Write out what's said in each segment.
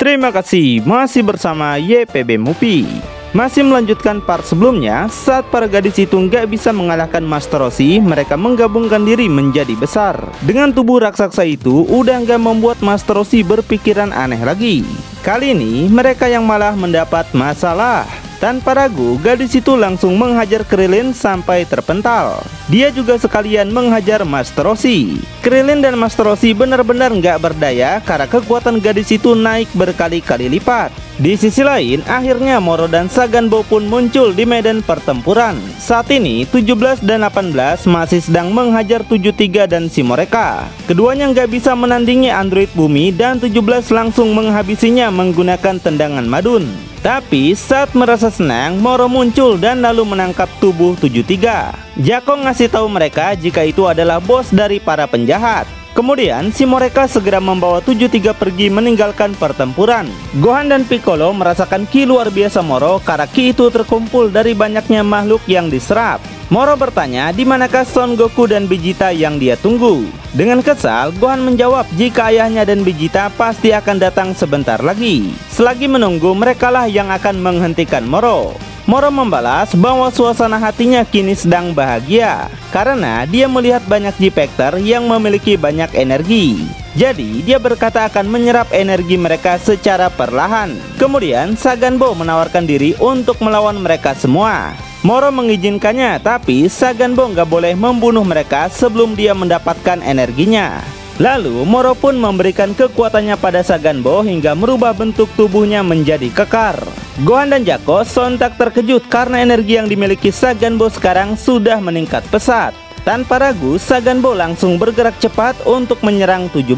Terima kasih masih bersama YPB Movie. Masih melanjutkan part sebelumnya, saat para gadis itu nggak bisa mengalahkan Master Roshi, mereka menggabungkan diri menjadi besar. Dengan tubuh raksasa itu, udah nggak membuat Master Roshi berpikiran aneh lagi. Kali ini, mereka yang malah mendapat masalah. Tanpa ragu, gadis itu langsung menghajar Krillin sampai terpental. Dia juga sekalian menghajar Master Roshi. Krillin dan Master Roshi benar-benar nggak berdaya karena kekuatan gadis itu naik berkali-kali lipat. Di sisi lain, akhirnya Moro dan Saganbo pun muncul di medan pertempuran. Saat ini, 17 dan 18 masih sedang menghajar 73 dan Shimoreka. Keduanya nggak bisa menandingi android bumi dan 17 langsung menghabisinya menggunakan tendangan madun. Tapi saat merasa senang, Moro muncul dan lalu menangkap tubuh 73. Jako ngasih tahu mereka jika itu adalah bos dari para penjahat. Kemudian Shimoreka segera membawa 73 pergi meninggalkan pertempuran. Gohan dan Piccolo merasakan ki luar biasa Moro karena ki itu terkumpul dari banyaknya makhluk yang diserap. Moro bertanya di manakah Son Goku dan Vegeta yang dia tunggu. Dengan kesal, Gohan menjawab jika ayahnya dan Vegeta pasti akan datang sebentar lagi. Selagi menunggu, merekalah yang akan menghentikan Moro. Moro membalas bahwa suasana hatinya kini sedang bahagia karena dia melihat banyak G-Factor yang memiliki banyak energi. Jadi dia berkata akan menyerap energi mereka secara perlahan. Kemudian Saganbo menawarkan diri untuk melawan mereka semua. Moro mengizinkannya, tapi Saganbo nggak boleh membunuh mereka sebelum dia mendapatkan energinya. Lalu Moro pun memberikan kekuatannya pada Saganbo hingga merubah bentuk tubuhnya menjadi kekar. Gohan dan Jako sontak terkejut karena energi yang dimiliki Saganbo sekarang sudah meningkat pesat. Tanpa ragu, Saganbo langsung bergerak cepat untuk menyerang 17.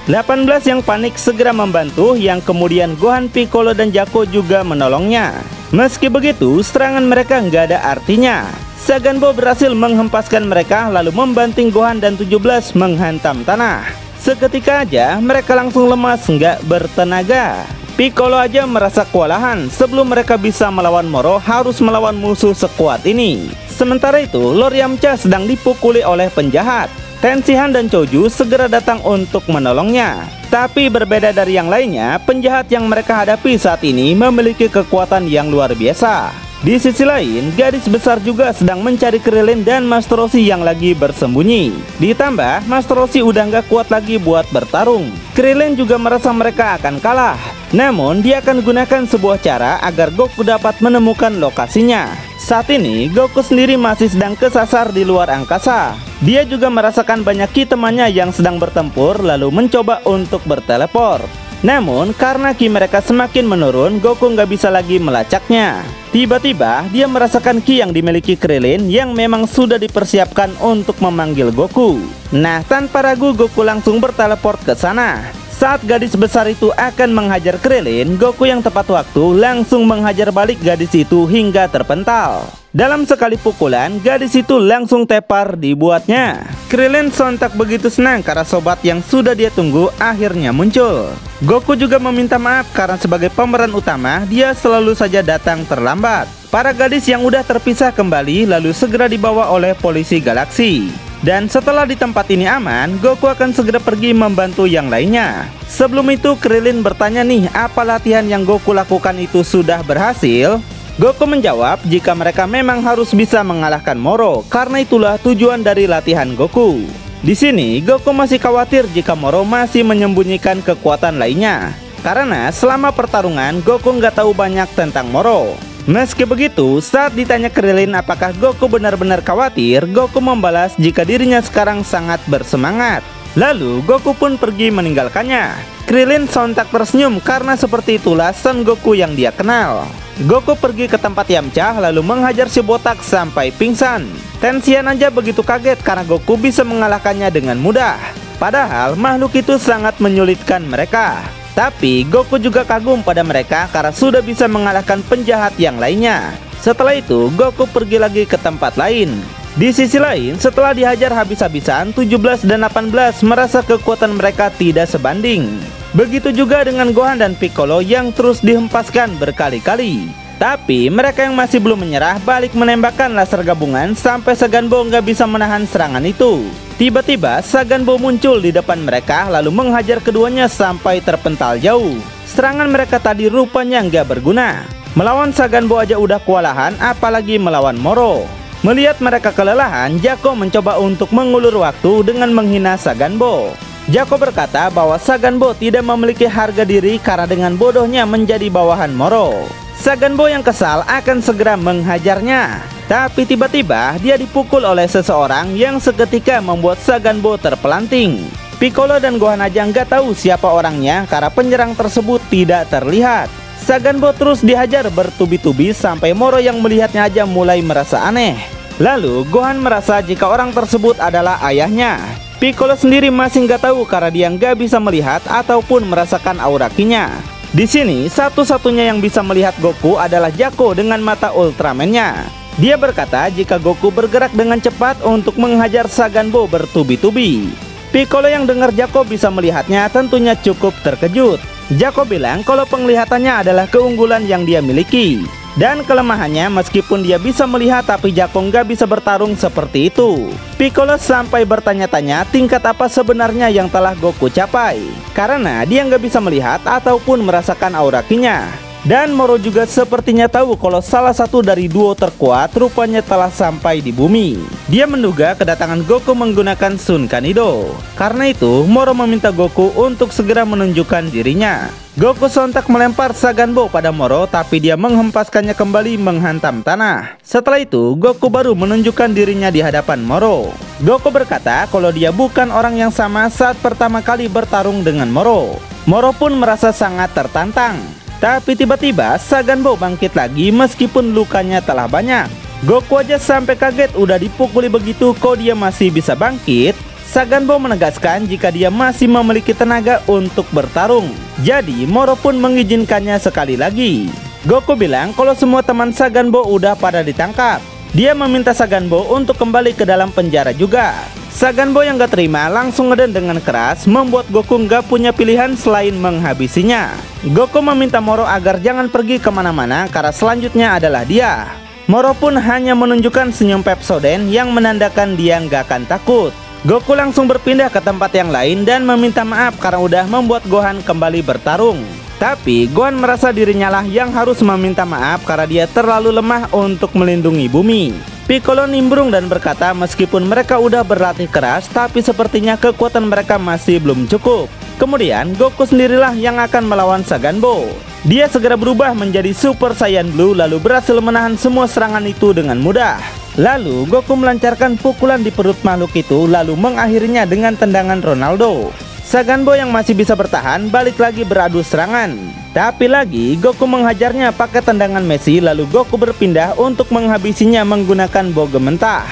18 yang panik segera membantu, yang kemudian Gohan, Piccolo, dan Jako juga menolongnya. Meski begitu, serangan mereka nggak ada artinya. Saganbo berhasil menghempaskan mereka lalu membanting Gohan dan 17 menghantam tanah. Seketika aja mereka langsung lemas nggak bertenaga. Piccolo aja merasa kewalahan. Sebelum mereka bisa melawan Moro, harus melawan musuh sekuat ini. Sementara itu, Lord Yamcha sedang dipukuli oleh penjahat. Tenshinhan dan Choju segera datang untuk menolongnya. Tapi berbeda dari yang lainnya, penjahat yang mereka hadapi saat ini memiliki kekuatan yang luar biasa. Di sisi lain, gadis besar juga sedang mencari Krillin dan Master Roshi yang lagi bersembunyi. Ditambah, Master Roshi udah nggak kuat lagi buat bertarung. Krillin juga merasa mereka akan kalah. Namun, dia akan gunakan sebuah cara agar Goku dapat menemukan lokasinya. Saat ini, Goku sendiri masih sedang kesasar di luar angkasa. Dia juga merasakan banyak ki temannya yang sedang bertempur lalu mencoba untuk berteleport. Namun karena ki mereka semakin menurun, Goku nggak bisa lagi melacaknya. Tiba-tiba dia merasakan ki yang dimiliki Krillin yang memang sudah dipersiapkan untuk memanggil Goku. Nah, tanpa ragu Goku langsung berteleport ke sana. Saat gadis besar itu akan menghajar Krillin, Goku yang tepat waktu langsung menghajar balik gadis itu hingga terpental. Dalam sekali pukulan, gadis itu langsung tepar dibuatnya. Krillin sontak begitu senang karena sobat yang sudah dia tunggu akhirnya muncul. Goku juga meminta maaf karena sebagai pemeran utama, dia selalu saja datang terlambat. Para gadis yang udah terpisah kembali lalu segera dibawa oleh polisi galaksi. Dan setelah di tempat ini aman, Goku akan segera pergi membantu yang lainnya. Sebelum itu, Krillin bertanya nih, apa latihan yang Goku lakukan itu sudah berhasil? Goku menjawab jika mereka memang harus bisa mengalahkan Moro, karena itulah tujuan dari latihan Goku. Di sini, Goku masih khawatir jika Moro masih menyembunyikan kekuatan lainnya. Karena selama pertarungan, Goku nggak tahu banyak tentang Moro. Meski begitu, saat ditanya Krillin apakah Goku benar-benar khawatir, Goku membalas jika dirinya sekarang sangat bersemangat. Lalu Goku pun pergi meninggalkannya. Krillin sontak tersenyum karena seperti itulah Son Goku yang dia kenal. Goku pergi ke tempat Yamcha lalu menghajar si botak sampai pingsan. Tenshinhan aja begitu kaget karena Goku bisa mengalahkannya dengan mudah. Padahal makhluk itu sangat menyulitkan mereka. Tapi Goku juga kagum pada mereka karena sudah bisa mengalahkan penjahat yang lainnya. Setelah itu Goku pergi lagi ke tempat lain. Di sisi lain, setelah dihajar habis-habisan, 17 dan 18 merasa kekuatan mereka tidak sebanding. Begitu juga dengan Gohan dan Piccolo yang terus dihempaskan berkali-kali. Tapi mereka yang masih belum menyerah balik menembakkan laser gabungan sampai Saganbo nggak bisa menahan serangan itu. Tiba-tiba Saganbo muncul di depan mereka lalu menghajar keduanya sampai terpental jauh. Serangan mereka tadi rupanya nggak berguna. Melawan Saganbo aja udah kewalahan, apalagi melawan Moro. Melihat mereka kelelahan, Jako mencoba untuk mengulur waktu dengan menghina Saganbo. Jako berkata bahwa Saganbo tidak memiliki harga diri karena dengan bodohnya menjadi bawahan Moro. Saganbo yang kesal akan segera menghajarnya. Tapi tiba-tiba dia dipukul oleh seseorang yang seketika membuat Saganbo terpelanting. Piccolo dan Gohan aja nggak tahu siapa orangnya karena penyerang tersebut tidak terlihat. Saganbo terus dihajar bertubi-tubi sampai Moro yang melihatnya aja mulai merasa aneh. Lalu Gohan merasa jika orang tersebut adalah ayahnya. Piccolo sendiri masih nggak tahu karena dia nggak bisa melihat ataupun merasakan aura Ki-nya. Di sini satu-satunya yang bisa melihat Goku adalah Jako dengan mata Ultraman-nya. Dia berkata jika Goku bergerak dengan cepat untuk menghajar Saganbo bertubi-tubi. Piccolo yang dengar Jako bisa melihatnya tentunya cukup terkejut. Jako bilang kalau penglihatannya adalah keunggulan yang dia miliki. Dan kelemahannya meskipun dia bisa melihat tapi Jako nggak bisa bertarung seperti itu. Piccolo sampai bertanya-tanya tingkat apa sebenarnya yang telah Goku capai. Karena dia nggak bisa melihat ataupun merasakan aura Ki-nya. Dan Moro juga sepertinya tahu kalau salah satu dari duo terkuat rupanya telah sampai di bumi. Dia menduga kedatangan Goku menggunakan Sun Kanido. Karena itu Moro meminta Goku untuk segera menunjukkan dirinya. Goku sontak melempar Saganbo pada Moro tapi dia menghempaskannya kembali menghantam tanah. Setelah itu Goku baru menunjukkan dirinya di hadapan Moro. Goku berkata kalau dia bukan orang yang sama saat pertama kali bertarung dengan Moro. Moro pun merasa sangat tertantang. Tapi tiba-tiba Saganbo bangkit lagi meskipun lukanya telah banyak. Goku aja sampai kaget udah dipukuli begitu kok dia masih bisa bangkit. Saganbo menegaskan jika dia masih memiliki tenaga untuk bertarung. Jadi Moro pun mengizinkannya sekali lagi. Goku bilang kalau semua teman Saganbo udah pada ditangkap. Dia meminta Saganbo untuk kembali ke dalam penjara juga. Saganbo yang gak terima langsung ngeden dengan keras, membuat Goku gak punya pilihan selain menghabisinya. Goku meminta Moro agar jangan pergi kemana-mana karena selanjutnya adalah dia. Moro pun hanya menunjukkan senyum Pepsoden yang menandakan dia gak akan takut. Goku langsung berpindah ke tempat yang lain dan meminta maaf karena udah membuat Gohan kembali bertarung. Tapi Gohan merasa dirinya lah yang harus meminta maaf karena dia terlalu lemah untuk melindungi bumi. Piccolo nimbrung dan berkata meskipun mereka udah berlatih keras tapi sepertinya kekuatan mereka masih belum cukup. Kemudian Goku sendirilah yang akan melawan Saganbo. Dia segera berubah menjadi Super Saiyan Blue lalu berhasil menahan semua serangan itu dengan mudah. Lalu Goku melancarkan pukulan di perut makhluk itu lalu mengakhirinya dengan tendangan Ronaldo. Saganbo yang masih bisa bertahan balik lagi beradu serangan. Tapi lagi Goku menghajarnya pakai tendangan Messi lalu Goku berpindah untuk menghabisinya menggunakan boge mentah.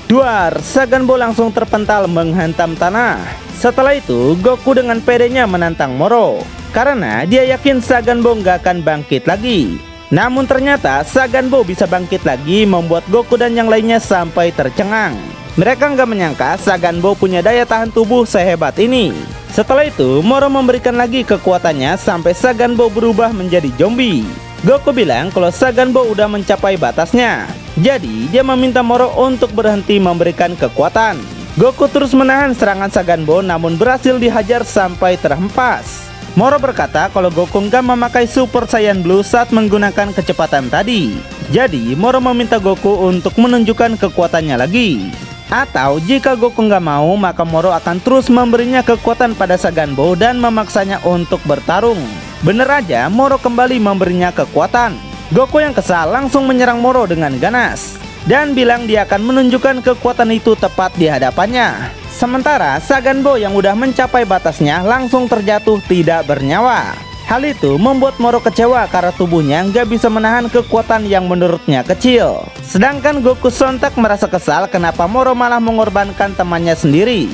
Duar, Saganbo langsung terpental menghantam tanah. Setelah itu Goku dengan pedenya menantang Moro. Karena dia yakin Saganbo nggak akan bangkit lagi. Namun ternyata Saganbo bisa bangkit lagi membuat Goku dan yang lainnya sampai tercengang. Mereka nggak menyangka Saganbo punya daya tahan tubuh sehebat ini. Setelah itu Moro memberikan lagi kekuatannya sampai Saganbo berubah menjadi zombie. Goku bilang kalau Saganbo udah mencapai batasnya. Jadi dia meminta Moro untuk berhenti memberikan kekuatan. Goku terus menahan serangan Saganbo namun berhasil dihajar sampai terhempas. Moro berkata kalau Goku nggak memakai Super Saiyan Blue saat menggunakan kecepatan tadi. Jadi Moro meminta Goku untuk menunjukkan kekuatannya lagi. Atau jika Goku nggak mau maka Moro akan terus memberinya kekuatan pada Saganbo dan memaksanya untuk bertarung. Bener aja Moro kembali memberinya kekuatan. Goku yang kesal langsung menyerang Moro dengan ganas dan bilang dia akan menunjukkan kekuatan itu tepat di hadapannya. Sementara Saganbo yang udah mencapai batasnya langsung terjatuh tidak bernyawa. Hal itu membuat Moro kecewa karena tubuhnya nggak bisa menahan kekuatan yang menurutnya kecil. Sedangkan Goku sontak merasa kesal kenapa Moro malah mengorbankan temannya sendiri.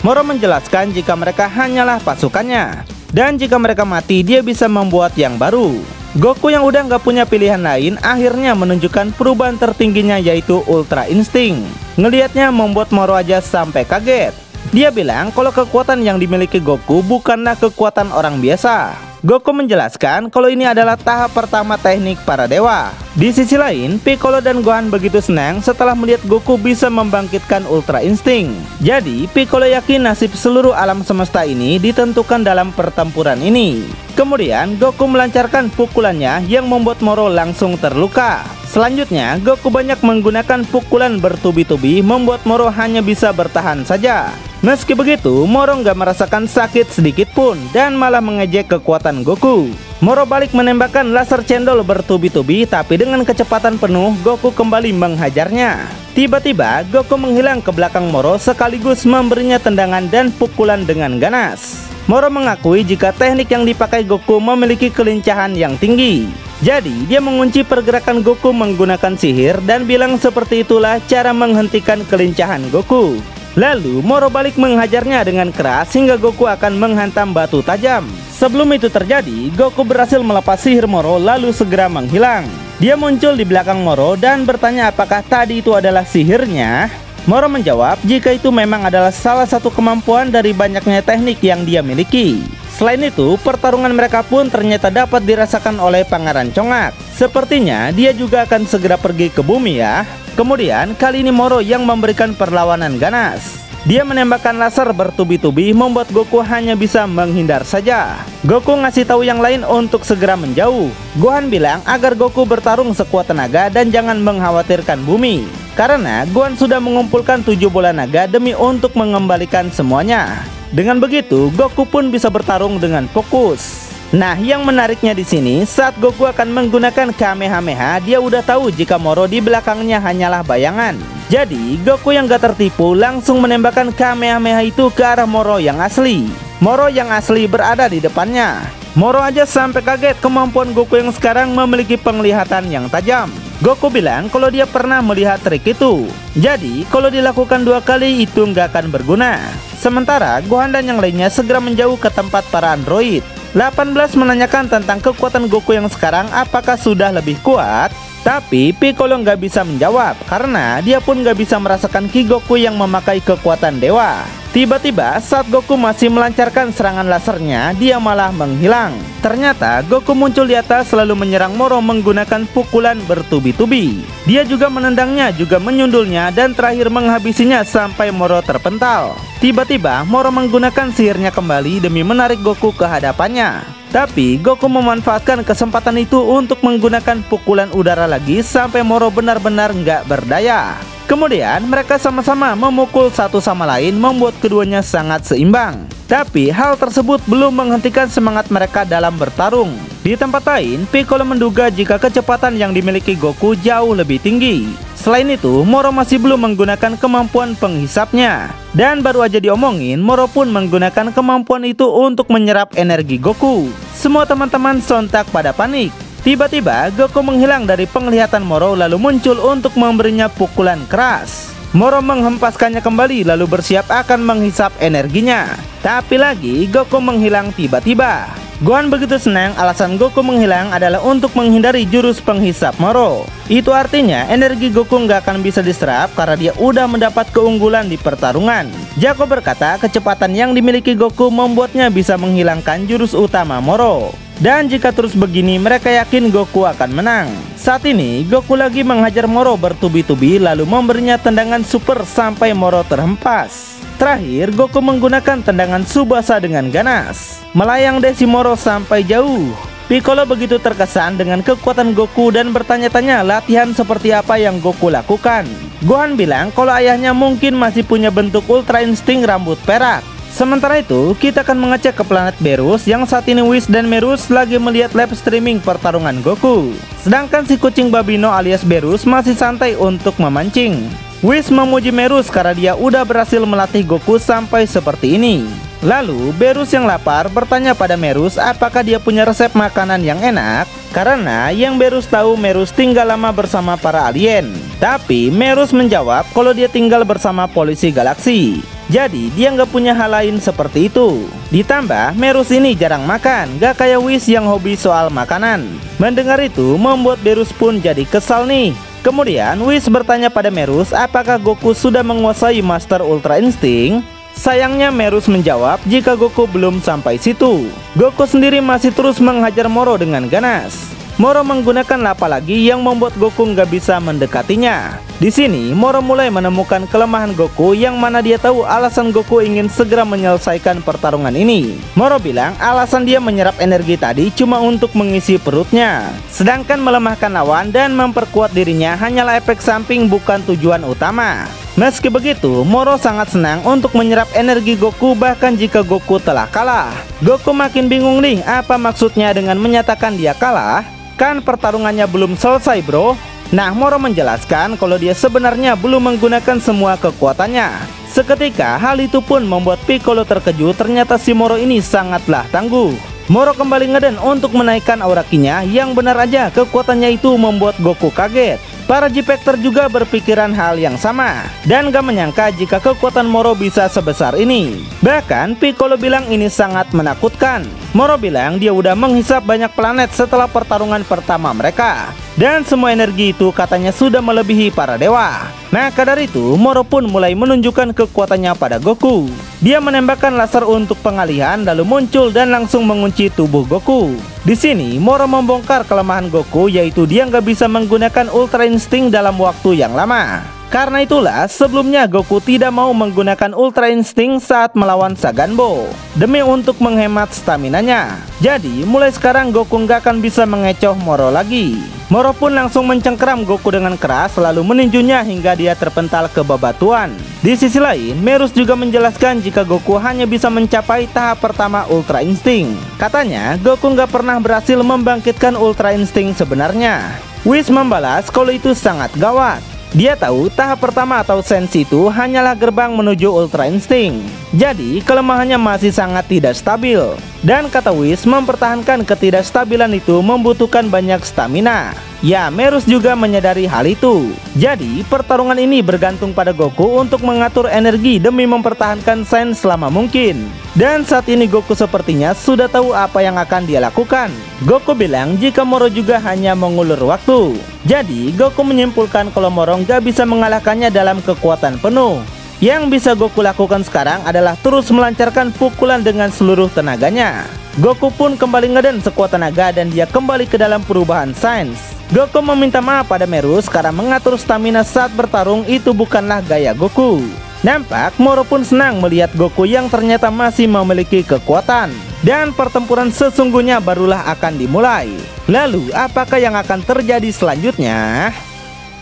Moro menjelaskan jika mereka hanyalah pasukannya. Dan jika mereka mati dia bisa membuat yang baru. Goku yang udah nggak punya pilihan lain akhirnya menunjukkan perubahan tertingginya yaitu Ultra Instinct. Ngelihatnya membuat Moro aja sampai kaget. Dia bilang kalau kekuatan yang dimiliki Goku bukanlah kekuatan orang biasa. Goku menjelaskan kalau ini adalah tahap pertama teknik para dewa. Di sisi lain, Piccolo dan Gohan begitu senang setelah melihat Goku bisa membangkitkan Ultra Instinct. Jadi, Piccolo yakin nasib seluruh alam semesta ini ditentukan dalam pertempuran ini. Kemudian, Goku melancarkan pukulannya yang membuat Moro langsung terluka. Selanjutnya, Goku banyak menggunakan pukulan bertubi-tubi membuat Moro hanya bisa bertahan saja. Meski begitu, Moro nggak merasakan sakit sedikit pun dan malah mengejek kekuatan Goku. Moro balik menembakkan laser cendol bertubi-tubi, tapi dengan kecepatan penuh Goku kembali menghajarnya. Tiba-tiba Goku menghilang ke belakang Moro sekaligus memberinya tendangan dan pukulan dengan ganas. Moro mengakui jika teknik yang dipakai Goku memiliki kelincahan yang tinggi. Jadi dia mengunci pergerakan Goku menggunakan sihir dan bilang seperti itulah cara menghentikan kelincahan Goku. Lalu Moro balik menghajarnya dengan keras hingga Goku akan menghantam batu tajam. Sebelum itu terjadi, Goku berhasil melepas sihir Moro lalu segera menghilang. Dia muncul di belakang Moro dan bertanya apakah tadi itu adalah sihirnya. Moro menjawab jika itu memang adalah salah satu kemampuan dari banyaknya teknik yang dia miliki. Selain itu, pertarungan mereka pun ternyata dapat dirasakan oleh Pangeran Congak. Sepertinya dia juga akan segera pergi ke bumi ya. Kemudian kali ini Moro yang memberikan perlawanan ganas. Dia menembakkan laser bertubi-tubi membuat Goku hanya bisa menghindar saja. Goku ngasih tahu yang lain untuk segera menjauh. Gohan bilang agar Goku bertarung sekuat tenaga dan jangan mengkhawatirkan bumi. Karena Gohan sudah mengumpulkan 7 bola naga demi untuk mengembalikan semuanya. Dengan begitu, Goku pun bisa bertarung dengan fokus. Nah, yang menariknya di sini, saat Goku akan menggunakan Kamehameha, dia udah tahu jika Moro di belakangnya hanyalah bayangan. Jadi, Goku yang gak tertipu langsung menembakkan Kamehameha itu ke arah Moro yang asli. Moro yang asli berada di depannya. Moro aja sampai kaget kemampuan Goku yang sekarang memiliki penglihatan yang tajam. Goku bilang kalau dia pernah melihat trik itu. Jadi, kalau dilakukan 2 kali itu nggak akan berguna. Sementara, Gohan dan yang lainnya segera menjauh ke tempat para android. 18 menanyakan tentang kekuatan Goku yang sekarang apakah sudah lebih kuat. Tapi Piccolo nggak bisa menjawab karena dia pun nggak bisa merasakan Ki Goku yang memakai kekuatan dewa. Tiba-tiba saat Goku masih melancarkan serangan lasernya, dia malah menghilang. Ternyata Goku muncul di atas lalu menyerang Moro menggunakan pukulan bertubi-tubi. Dia juga menendangnya, juga menyundulnya dan terakhir menghabisinya sampai Moro terpental. Tiba-tiba Moro menggunakan sihirnya kembali demi menarik Goku ke hadapannya. Tapi Goku memanfaatkan kesempatan itu untuk menggunakan pukulan udara lagi sampai Moro benar-benar nggak berdaya. Kemudian mereka sama-sama memukul satu sama lain membuat keduanya sangat seimbang. Tapi hal tersebut belum menghentikan semangat mereka dalam bertarung. Di tempat lain, Piccolo menduga jika kecepatan yang dimiliki Goku jauh lebih tinggi. Selain itu, Moro masih belum menggunakan kemampuan penghisapnya. Dan baru aja diomongin, Moro pun menggunakan kemampuan itu untuk menyerap energi Goku. Semua teman-teman sontak pada panik. Tiba-tiba Goku menghilang dari penglihatan Moro lalu muncul untuk memberinya pukulan keras. Moro menghempaskannya kembali lalu bersiap akan menghisap energinya. Tapi lagi Goku menghilang tiba-tiba. Gohan begitu senang alasan Goku menghilang adalah untuk menghindari jurus penghisap Moro. Itu artinya energi Goku nggak akan bisa diserap karena dia udah mendapat keunggulan di pertarungan. Jaco berkata kecepatan yang dimiliki Goku membuatnya bisa menghilangkan jurus utama Moro. Dan jika terus begini mereka yakin Goku akan menang. Saat ini Goku lagi menghajar Moro bertubi-tubi lalu memberinya tendangan super sampai Moro terhempas. Terakhir Goku menggunakan tendangan Tsubasa dengan ganas, melayang desi Moro sampai jauh. Piccolo begitu terkesan dengan kekuatan Goku dan bertanya-tanya latihan seperti apa yang Goku lakukan. Gohan bilang kalau ayahnya mungkin masih punya bentuk Ultra Instinct rambut perak. Sementara itu, kita akan mengecek ke planet Berus yang saat ini Whis dan Merus lagi melihat live streaming pertarungan Goku. Sedangkan si kucing Babino alias Berus masih santai untuk memancing. Whis memuji Merus karena dia udah berhasil melatih Goku sampai seperti ini. Lalu, Berus yang lapar bertanya pada Merus apakah dia punya resep makanan yang enak. Karena yang Berus tahu Merus tinggal lama bersama para alien. Tapi Merus menjawab kalau dia tinggal bersama polisi galaksi. Jadi dia nggak punya hal lain seperti itu. Ditambah Merus ini jarang makan, gak kayak Whis yang hobi soal makanan. Mendengar itu membuat Berus pun jadi kesal nih. Kemudian Whis bertanya pada Merus apakah Goku sudah menguasai Master Ultra Instinct. Sayangnya Merus menjawab jika Goku belum sampai situ. Goku sendiri masih terus menghajar Moro dengan ganas. Moro menggunakan lapa lagi yang membuat Goku nggak bisa mendekatinya. Di sini Moro mulai menemukan kelemahan Goku, yang mana dia tahu alasan Goku ingin segera menyelesaikan pertarungan ini. Moro bilang alasan dia menyerap energi tadi cuma untuk mengisi perutnya, sedangkan melemahkan lawan dan memperkuat dirinya hanyalah efek samping, bukan tujuan utama. Meski begitu, Moro sangat senang untuk menyerap energi Goku bahkan jika Goku telah kalah. Goku makin bingung nih, apa maksudnya dengan menyatakan dia kalah? Kan pertarungannya belum selesai, bro. Nah, Moro menjelaskan kalau dia sebenarnya belum menggunakan semua kekuatannya. Seketika hal itu pun membuat Piccolo terkejut, ternyata si Moro ini sangatlah tangguh. Moro kembali ngeden untuk menaikkan aura Ki-nya, yang benar aja kekuatannya itu membuat Goku kaget. Para G-Factor juga berpikiran hal yang sama dan gak menyangka jika kekuatan Moro bisa sebesar ini. Bahkan Piccolo bilang ini sangat menakutkan. Moro bilang dia udah menghisap banyak planet setelah pertarungan pertama mereka, dan semua energi itu katanya sudah melebihi para dewa. Maka dari itu Moro pun mulai menunjukkan kekuatannya pada Goku. Dia menembakkan laser untuk pengalihan, lalu muncul dan langsung mengunci tubuh Goku. Di sini Moro membongkar kelemahan Goku, yaitu dia nggak bisa menggunakan Ultra Instinct dalam waktu yang lama. Karena itulah sebelumnya Goku tidak mau menggunakan Ultra Instinct saat melawan Saganbo, demi untuk menghemat staminanya. Jadi mulai sekarang Goku nggak akan bisa mengecoh Moro lagi. Moro pun langsung mencengkeram Goku dengan keras, lalu meninjunya hingga dia terpental ke bebatuan. Di sisi lain, Merus juga menjelaskan jika Goku hanya bisa mencapai tahap pertama Ultra Instinct. Katanya Goku nggak pernah berhasil membangkitkan Ultra Instinct sebenarnya. Whis membalas kalau itu sangat gawat. Dia tahu tahap pertama atau Sense itu hanyalah gerbang menuju Ultra Instinct. Jadi kelemahannya masih sangat tidak stabil. Dan kata Whis, mempertahankan ketidakstabilan itu membutuhkan banyak stamina. Ya, Merus juga menyadari hal itu. Jadi pertarungan ini bergantung pada Goku untuk mengatur energi demi mempertahankan Sense selama mungkin. Dan saat ini Goku sepertinya sudah tahu apa yang akan dia lakukan. Goku bilang jika Moro juga hanya mengulur waktu. Jadi Goku menyimpulkan kalau Moro nggak bisa mengalahkannya dalam kekuatan penuh. Yang bisa Goku lakukan sekarang adalah terus melancarkan pukulan dengan seluruh tenaganya. Goku pun kembali ngeden sekuat tenaga dan dia kembali ke dalam perubahan Sense. Goku meminta maaf pada Merus karena mengatur stamina saat bertarung itu bukanlah gaya Goku. Nampak Moro pun senang melihat Goku yang ternyata masih memiliki kekuatan. Dan pertempuran sesungguhnya barulah akan dimulai. Lalu apakah yang akan terjadi selanjutnya?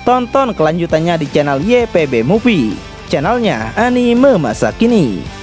Tonton kelanjutannya di channel YPB Movie, channelnya anime masa kini.